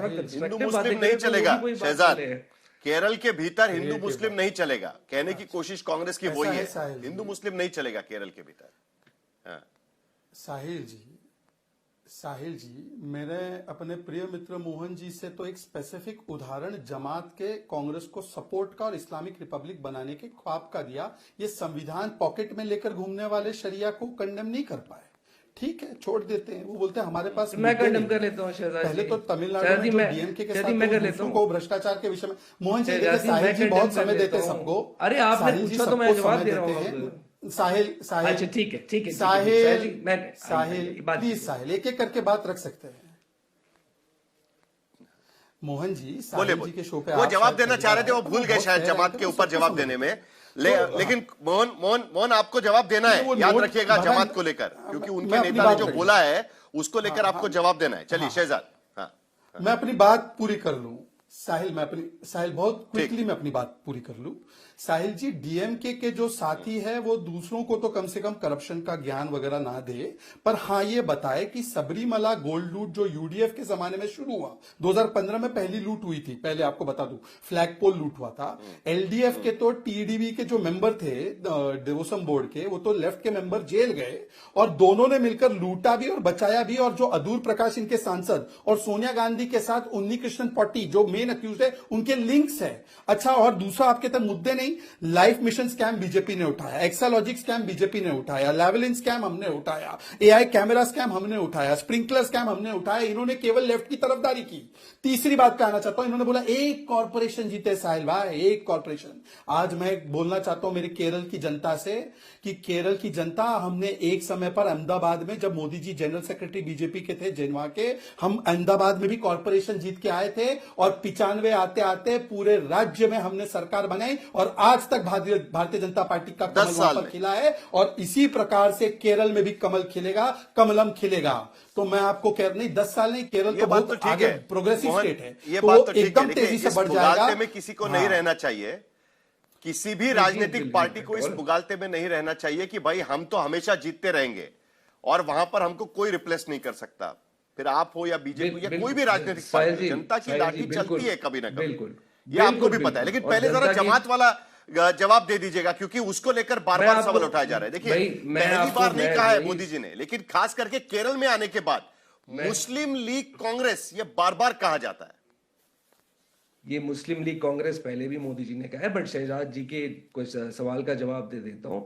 Constructive Hindu बातें मुस्लिम नहीं करें तो वो चलेगा भी कोई बात शहजाद। चले। केरल के भीतर हिंदू मुस्लिम नहीं चलेगा, कहने की कोशिश कांग्रेस की वही है, साहिल हिंदू मुस्लिम नहीं चलेगा केरल के भीतर। हाँ। साहिल जी, मेरे अपने प्रिय मित्र मोहन जी से तो एक स्पेसिफिक उदाहरण जमात के कांग्रेस को सपोर्ट का और इस्लामिक रिपब्लिक बनाने के ख्वाब का दिया। ये संविधान पॉकेट में लेकर घूमने वाले शरिया को कंडेम नहीं कर पाए। ठीक है, छोड़ देते हैं। वो बोलते हैं हमारे पास मैं कंडेम कर लेता हूँ शहजाद जी। पहले तो तमिलनाडु में जो डीएमके के साथ दूसरों को भ्रष्टाचार के विषय में मोहन जी साहिल जी बहुत समय देते सबको। अरे आपने पूछा तो मैं जवाब दे रहा हूँ। साहिल अच्छा ठीक है साहिल प्लीज साहिल एक एक करके बात रख सकते हैं। मोहन जी साहिल जी के शो पे वो जवाब देना चाह रहे थे, वो भूल गए शायद जमात के ऊपर जवाब देने में। लेकिन मोहन आपको जवाब देना है, याद रखिएगा जमात को लेकर, क्योंकि उनके नेता ने जो बोला है उसको लेकर आपको जवाब देना है। चलिए शहजाद। हाँ, मैं अपनी बात पूरी कर लूं साहिल बहुत क्विकली मैं अपनी बात पूरी कर लूं। साहिल जी, डीएमके के जो साथी है वो दूसरों को तो कम से कम करप्शन का ज्ञान वगैरह ना दे, पर हाँ ये बताए कि सबरीमला गोल्ड लूट जो यूडीएफ के जमाने में शुरू हुआ, 2015 में पहली लूट हुई थी, पहले आपको बता दूं फ्लैग पोल लूट हुआ था। एलडीएफ के तो टीडीबी के जो मेंबर थे देवोसम बोर्ड के, वो तो लेफ्ट के मेंबर जेल गए और दोनों ने मिलकर लूटा भी और बचाया भी। और जो अदूर प्रकाश इनके सांसद और सोनिया गांधी के साथ उन्नी कृष्णन पट्टी जो मेन अक्यूज है, उनके लिंक्स है। अच्छा, और दूसरा आपके तक मुद्दे नहीं, लाइफ मिशन स्कैम बीजेपी ने उठाया, एक्सालॉजिक स्कैम बीजेपी ने उठाया, लेवलिन स्कैम हमने उठाया, एआई कैमरा स्कैम हमने उठाया, स्प्रिंकलर स्कैम हमने उठाया। इन्होंने केवल लेफ्ट की तरफदारी की। तीसरी बात कहना चाहता हूं, इन्होंने बोला एक कॉर्पोरेशन जीते साहिल भाई, एक कॉर्पोरेशन। आज मैं बोलना चाहता हूं मेरी केरल की जनता से कि केरल की जनता, हमने एक समय पर अहमदाबाद में, जब Modi ji general secretary BJP के थे जेनवा के, हम अहमदाबाद में भी कॉर्पोरेशन जीत के आए थे और 95 आते आते पूरे राज्य में हमने सरकार बनाई और आज तक भारतीय जनता पार्टी का कमल वहां पर खिला है। और इसी प्रकार से केरल में भी कमल खिलेगा, कमलम खिलेगा। तो मैं आपको कह नहीं 10 साल नहीं, केरल तो बहुत आगे प्रोग्रेसिव स्टेट है, ये तो बात तो एकदम तेजी से बढ़ जाएगा। में किसी को नहीं रहना चाहिए, किसी भी राजनीतिक पार्टी को इस मुगालते में नहीं रहना चाहिए कि भाई हम तो हमेशा जीतते रहेंगे और वहां पर हमको कोई रिप्लेस नहीं कर सकता। फिर आप हो या बीजेपी या कोई भी राजनीतिक पार्टी, जनता की लाठी चलती है कभी ना कभी, ये आपको भी पता है। लेकिन पहले जरा जमात वाला जवाब दे दीजिएगा, क्योंकि उसको लेकर बार बार सवाल उठाए जा रहे हैं। देखिए, पहली बार नहीं कहा है मोदी जी ने, लेकिन खास करके केरल में आने के बाद मुस्लिम लीग कांग्रेस ये बार बार कहा जाता है। ये मुस्लिम लीग कांग्रेस पहले भी मोदी जी ने कहा है, बट शहजाद जी के कुछ सवाल का जवाब दे देता हूं।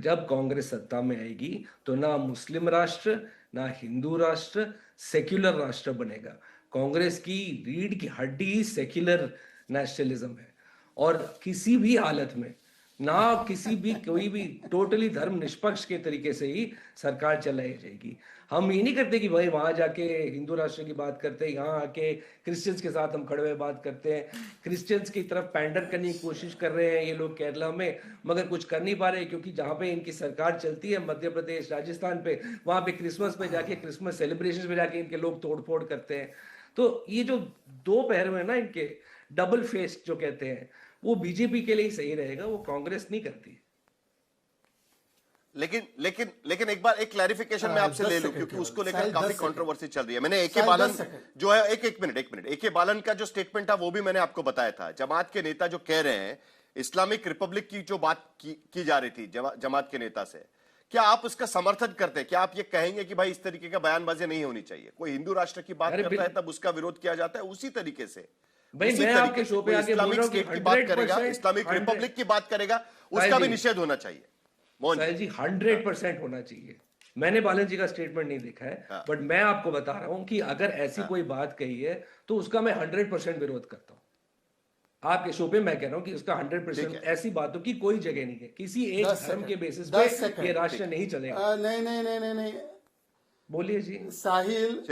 जब कांग्रेस सत्ता में आएगी तो ना मुस्लिम राष्ट्र, ना हिंदू राष्ट्र, सेक्युलर राष्ट्र बनेगा। कांग्रेस की रीढ़ की हड्डी ही सेक्युलर नेशनलिज्म है और किसी भी हालत में ना किसी भी कोई भी टोटली धर्म निष्पक्ष के तरीके से ही सरकार चलाई जाएगी। हम ये नहीं करते कि भाई वहां जाके हिंदू राष्ट्र की बात करते हैं, यहाँ आके क्रिश्चियंस के साथ हम खड़े हुए बात करते हैं। क्रिश्चियंस की तरफ पैंडर करने की कोशिश कर रहे हैं ये लोग केरला में, मगर कुछ कर नहीं पा रहे, क्योंकि जहां पे इनकी सरकार चलती है मध्य प्रदेश राजस्थान पे, वहां पे क्रिसमस पे जाके क्रिसमस सेलिब्रेशन में जाके इनके लोग तोड़फोड़ करते हैं। तो ये जो दो पहलू है ना इनके, डबल फेस जो कहते हैं, वो बीजेपी के लिए ही सही रहेगा, वो कांग्रेस नहीं करती। लेकिन एक बार एक क्लैरिफिकेशन मैं आपसे ले लूं, क्योंकि उसको लेकर काफी कंट्रोवर्सी चल रही है। मैंने एके बालन जो है, एक मिनट एके बालन का जो स्टेटमेंट था वो भी मैंने आपको बताया था। जमात के नेता जो कह रहे हैं इस्लामिक रिपब्लिक की जो बात की जा रही थी जमात के नेता से, क्या आप उसका समर्थन करते हैं? क्या आप ये कहेंगे कि भाई इस तरीके का बयानबाजी नहीं होनी चाहिए? कोई हिंदू राष्ट्र की बात करता है तब उसका विरोध किया जाता है, उसी तरीके से भाई मैं आपके शो पे आके इस्लामिक स्टेट की बात करेगा, इस्लामिक रिपब्लिक की बात करेगा, उसका भी निषेध होना चाहिए। साहिल जी 100% होना चाहिए। मैंने बालन जी का स्टेटमेंट नहीं देखा है, बट मैं आपको बता रहा हूं कि अगर ऐसी कोई बात कही है तो उसका मैं 100% विरोध करता हूं। आपके शो पे मैं कह रहा हूं कि उसका 100% ऐसी बातों की कोई जगह नहीं है। किसी एक धर्म के बेसिस पे ये राष्ट्र नहीं चलेगा। नहीं, बोलिए जी। साहिल,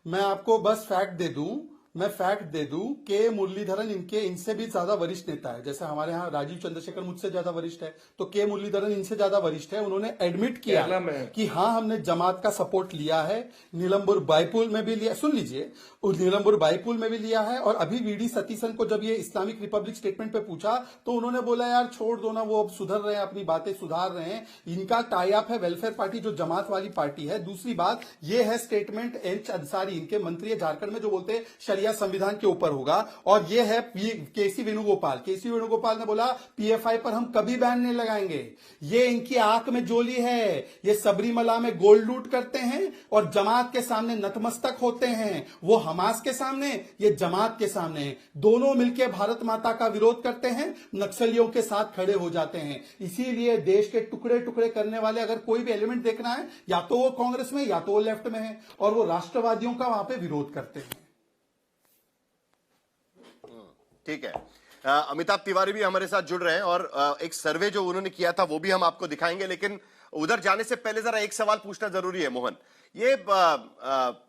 मैं आपको बस फैक्ट दे दूं, मैं फैक्ट दे दूं के मुरलीधरन इनसे भी ज्यादा वरिष्ठ नेता है। जैसे हमारे यहाँ राजीव चंद्रशेखर मुझसे ज्यादा वरिष्ठ है, तो के मुरलीधरन इनसे ज्यादा वरिष्ठ है। उन्होंने एडमिट किया केरला में कि हाँ हमने जमात का सपोर्ट लिया है, नीलम्बुर बाईपुल में भी लिया, सुन लीजिए, नीलम्बुर बाईपुल में भी लिया है। और अभी वीडी सतीशन को जब ये इस्लामिक रिपब्लिक स्टेटमेंट पे पूछा तो उन्होंने बोला यार छोड़ दो ना, वो अब सुधर रहे हैं, अपनी बातें सुधार रहे हैं, इनका टाई अप है वेलफेयर पार्टी जो जमात वाली पार्टी है। दूसरी बात ये है स्टेटमेंट एच अंसारी, इनके मंत्री है झारखंड में, जो बोलते हैं शरिया संविधान के ऊपर होगा। और ये है केसी वेणुगोपाल ने बोला पीएफआई पर हम कभी बैन नहीं लगाएंगे। ये इनकी आंख में जोली है, ये सबरीमला में गोल्ड लूट करते हैं और जमात के सामने नतमस्तक होते हैं। वो हमास के सामने, ये जमात के सामने, दोनों मिलकर भारत माता का विरोध करते हैं, नक्सलियों के साथ खड़े हो जाते हैं। इसीलिए देश के टुकड़े टुकड़े करने वाले अगर कोई भी एलिमेंट देखना है, या तो वो कांग्रेस में या तो वो लेफ्ट में है, और वो राष्ट्रवादियों का वहां पे विरोध करते हैं। ठीक है, अमिताभ तिवारी भी हमारे साथ जुड़ रहे हैं और एक सर्वे जो उन्होंने किया था वो भी हम आपको दिखाएंगे। लेकिन उधर जाने से पहले जरा एक सवाल पूछना जरूरी है मोहन, ये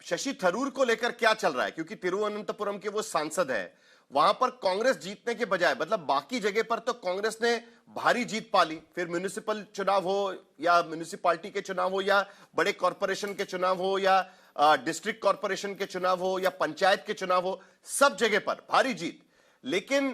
शशि थरूर को लेकर क्या चल रहा है? क्योंकि तिरुवनंतपुरम के वो सांसद है, वहां पर कांग्रेस जीतने के बजाय, मतलब बाकी जगह पर तो कांग्रेस ने भारी जीत पा ली, फिर म्युनिसिपल चुनाव हो या म्युनिसिपैलिटी के चुनाव हो या बड़े कॉरपोरेशन के चुनाव हो या डिस्ट्रिक्ट कॉरपोरेशन के चुनाव हो या पंचायत के चुनाव हो, सब जगह पर भारी जीत। लेकिन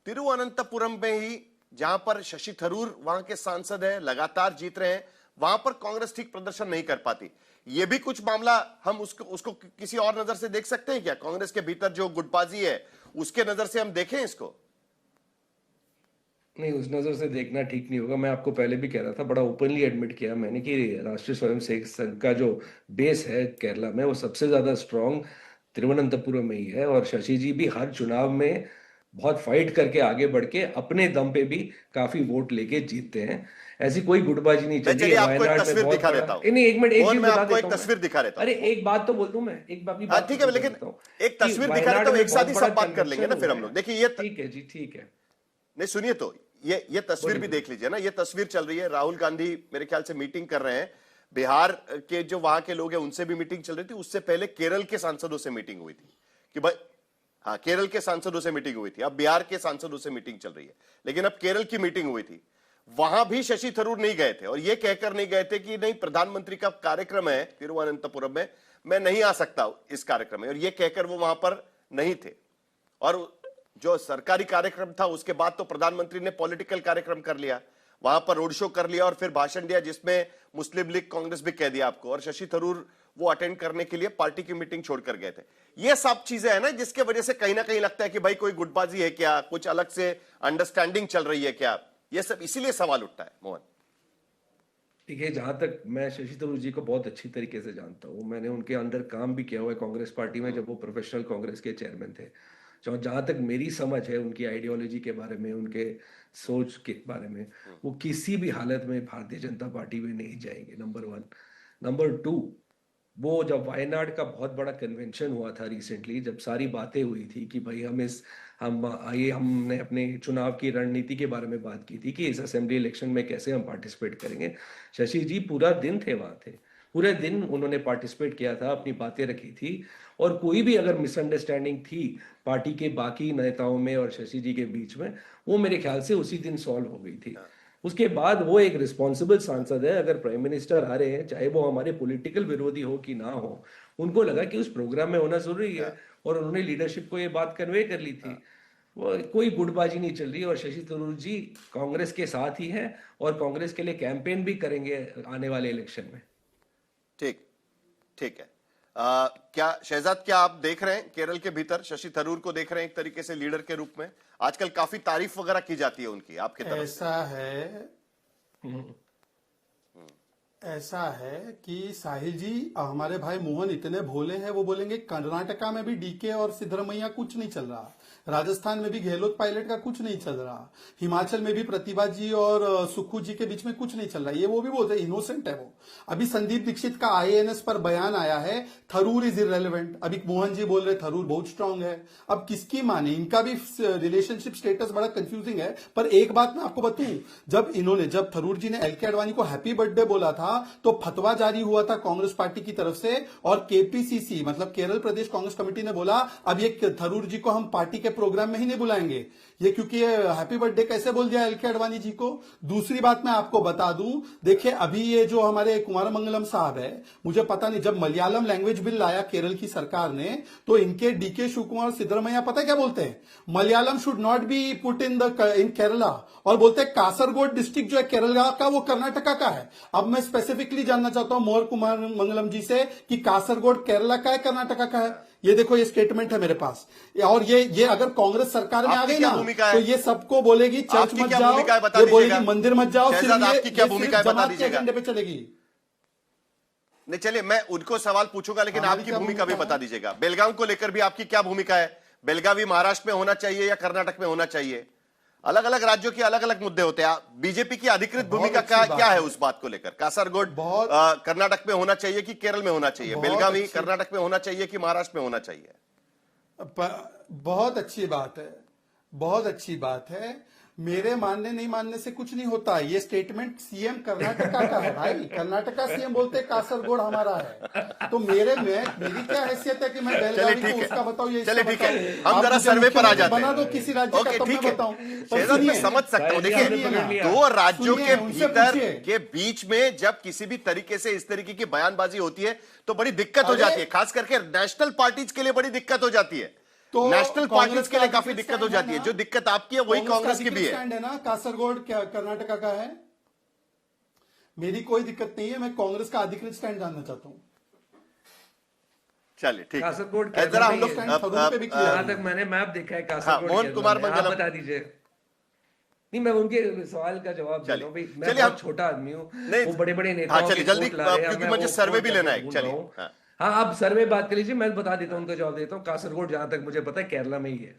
तिरुवनंतपुरम में ही जहां पर शशि थरूर वहां के सांसद है, लगातार जीत रहे हैं, वहां पर कांग्रेस ठीक प्रदर्शन नहीं कर पाती। ये भी कुछ मामला हम उसको किसी और नजर से देख सकते हैं क्या? कांग्रेस के भीतर जो गुटबाजी है उसके नजर से हम देखें इसको? नहीं, उस नज़र से देखना ठीक नहीं होगा। मैं आपको पहले भी कह रहा था, बड़ा ओपनली एडमिट किया मैंने कि राष्ट्रीय स्वयंसेवक संघ का जो बेस है केरला में, वो सबसे ज़्यादा स्ट्रांग तिरुवनंतपुरम में ही है। और शशि जी भी हर चुनाव में बहुत फाइट करके आगे बढ़ के अपने दम पे भी काफी वोट लेके जीतते हैं। ऐसी कोई गुटबाजी नहीं चल रही है। आपको एक तस्वीर दिखा देता हूं। नहीं, एक मिनट, एक चीज बता देता हूं। एक तस्वीर दिखा देता हूं। अरे एक बात तो बोल दूं मैं, एक बात ठीक है, लेकिन एक तस्वीर दिखा देता हूं, एक साथ ही सब बात कर लेंगे ना फिर हम लोग। देखिए ये ठीक है जी, ठीक है। नहीं सुनिए तो ये तस्वीर भी देख लीजिए ना। ये तस्वीर चल रही है, राहुल गांधी मेरे ख्याल से मीटिंग कर रहे हैं, बिहार के जो वहां के लोग हैं उनसे भी मीटिंग चल रही थी। उससे पहले केरल के सांसदों से मीटिंग हुई थी कि भाई, हाँ केरल के सांसदों से मीटिंग हुई थी, अब बिहार के सांसदों से मीटिंग चल रही है। लेकिन अब केरल की मीटिंग हुई थी, वहां भी शशि थरूर नहीं गए थे और ये कहकर नहीं गए थे कि नहीं प्रधानमंत्री का कार्यक्रम है तिरुवनंतपुरम में, मैं नहीं आ सकता इस कार्यक्रम में, और ये कहकर वो वहां पर नहीं थे। और जो सरकारी कार्यक्रम था उसके बाद तो प्रधानमंत्री ने पॉलिटिकल कार्यक्रम कर लिया, वहां पर रोड शो कर लिया और फिर भाषण दिया जिसमें मुस्लिम लीग कांग्रेस भी कह दिया आपको, और शशि थरूर वो अटेंड करने के लिए पार्टी की मीटिंग छोड़कर गए थे। ये सब चीजें है ना जिसके वजह से कहीं ना कहीं लगता है कि भाई कोई गुटबाजी है क्या, कुछ अलग से अंडरस्टैंडिंग चल रही है क्या, ये सब इसीलिए सवाल उठता है मोहन। ठीक है, जहां तक मैं शशि थरूर जी को बहुत अच्छी तरीके से जानता हूँ, मैंने उनके अंदर काम भी किया हुआ है कांग्रेस पार्टी में जब वो प्रोफेशनल कांग्रेस के चेयरमैन थे। जहां तक मेरी समझ है उनकी आइडियोलॉजी के बारे में, उनके सोच के बारे में, वो किसी भी हालत में भारतीय जनता पार्टी में नहीं जाएंगे, नंबर 1। नंबर 2, वो जब वायनाड का बहुत बड़ा कन्वेंशन हुआ था रिसेंटली, जब सारी बातें हुई थी कि भाई हमने अपने चुनाव की रणनीति के बारे में बात की थी कि इस असेंबली इलेक्शन में कैसे हम पार्टिसिपेट करेंगे, शशि जी पूरा दिन थे वहां थे, पूरे दिन उन्होंने पार्टिसिपेट किया था, अपनी बातें रखी थी। और कोई भी अगर मिसअंडरस्टैंडिंग थी पार्टी के बाकी नेताओं में और शशि जी के बीच में, वो मेरे ख्याल से उसी दिन सॉल्व हो गई थी। उसके बाद वो एक रिस्पॉन्सिबल सांसद है, अगर प्राइम मिनिस्टर आ रहे हैं, चाहे वो हमारे पॉलिटिकल विरोधी हो कि ना हो, उनको लगा कि उस प्रोग्राम में होना जरूरी है और उन्होंने लीडरशिप को ये बात कन्वे कर ली थी। वो कोई गुटबाजी नहीं चल रही और शशि थरूर जी कांग्रेस के साथ ही है और कांग्रेस के लिए कैंपेन भी करेंगे आने वाले इलेक्शन में। ठीक है। क्या शहजाद, क्या आप देख रहे हैं केरल के भीतर शशि थरूर को देख रहे हैं एक तरीके से लीडर के रूप में? आजकल काफी तारीफ वगैरह की जाती है उनकी आपके तरफ से। ऐसा है कि साहिल जी, हमारे भाई मोहन इतने भोले हैं, वो बोलेंगे कर्नाटका में भी डीके और सिद्धरमैया कुछ नहीं चल रहा, राजस्थान में भी गहलोत पायलट का कुछ नहीं चल रहा, हिमाचल में भी प्रतिभा जी और सुक्खू जी के बीच में कुछ नहीं चल रहा। ये वो भी बोलते हैं इनोसेंट है वो। अभी संदीप दीक्षित का IANS पर बयान आया है, थरूर इज इररेलेवेंट। अभी मोहन जी बोल रहे थरूर बहुत स्ट्रांग है। अब किसकी माने? इनका भी रिलेशनशिप स्टेटस बड़ा कंफ्यूजिंग है। पर एक बात मैं आपको बताऊं, जब थरूर जी ने LK आडवाणी को हैप्पी बर्थडे बोला था था तो फतवा जारी हुआ था कांग्रेस पार्टी की तरफ से, और केपीसीसी मतलब केरल प्रदेश कांग्रेस कमेटी ने बोला अब ये थरूर जी को हम पार्टी के प्रोग्राम में ही नहीं बुलाएंगे, ये क्योंकि हैप्पी बर्थडे कैसे बोल दिया एलके आडवाणी जी को। दूसरी बात मैं आपको बता दूं, देखिए अभी ये जो हमारे कुमार मंगलम साहब है, मुझे पता नहीं, जब मलयालम लैंग्वेज बिल लाया केरल की सरकार ने तो इनके डीके शिवकुमार सिद्धरमैया पता है क्या बोलते हैं, Malayalam should not be put in Kerala, और बोलते हैं कासरगोड डिस्ट्रिक्ट जो है केरला का वो कर्नाटका का है। अब मैं स्पेसिफिकली जानना चाहता हूं मोहर कुमार मंगलम जी से कि कासरगोड केरला का है कर्नाटका का है, ये देखो ये स्टेटमेंट है मेरे पास। और ये अगर कांग्रेस सरकार में आ गई ना तो ये सबको बोलेगी चर्च मत जाओ, ये बोलेगी मंदिर मत जाओ, शहजाद आपकी क्या भूमिका है बता दीजिएगा। एजेंडे पे चलेगी। नहीं चलिए मैं उनको सवाल पूछूंगा, लेकिन आपकी भूमिका भी बता दीजिएगा। बेलगाम को लेकर भी आपकी क्या भूमिका है? बेलगावी महाराष्ट्र में होना चाहिए या कर्नाटक में होना चाहिए? अलग अलग राज्यों के अलग अलग मुद्दे होते हैं। बीजेपी की अधिकृत भूमिका क्या है उस बात को लेकर? कासरगोड कर्नाटक में होना चाहिए कि केरल में होना चाहिए? बेलगावी कर्नाटक में होना चाहिए कि महाराष्ट्र में होना चाहिए? बहुत अच्छी बात है, बहुत अच्छी बात है। मेरे मानने नहीं मानने से कुछ नहीं होता। ये स्टेटमेंट सीएम कर्नाटका का है भाई, कर्नाटका सीएम बोलते कासरगोड हमारा है, तो मेरी क्या हैसियत है कि मैं बेलगावी को उसका बताऊं, ये चलिए ठीक है, हम जरा सर्वे पर आ जाते हैं। बना दो किसी राज्य का, तब मैं बताऊं। शहजाद मैं समझ सकता हूं, देखिए दो राज्यों के भीतर के बीच में जब किसी भी तरीके से इस तरीके की बयानबाजी होती है तो बड़ी दिक्कत हो जाती है, खास करके नेशनल पार्टीज के लिए बड़ी दिक्कत हो जाती है। तो नेशनल पार्टीज के लिए काफी दिक्कत हो जाती है। जो दिक्कत आपकी है वही कांग्रेस की भी है ना। कासरगोड क्या कर्नाटका का है? मेरी कोई दिक्कत नहीं है, मैं कांग्रेस का अधिकृत स्टैंड जानना चाहता हूं। चलिए ठीक कासरगोड है, जरा हम लोग जहां तक मैंने मैप देखा है कासरगोड, मोहन कुमार मंगलम बता दीजिए। नहीं मैं उनके सवाल का जवाब दे रहा हूं भाई, मैं बहुत छोटा आदमी हूं, वो बड़े बड़े नेताओं चलिए जल्दी, क्योंकि मुझे सर्वे भी लेना है। चलिए हाँ आप सर्वे बात कर लीजिए, मैं बता देता हूँ, उनका जवाब देता हूँ। कासरगोड जहां तक मुझे पता है केरला में ही है।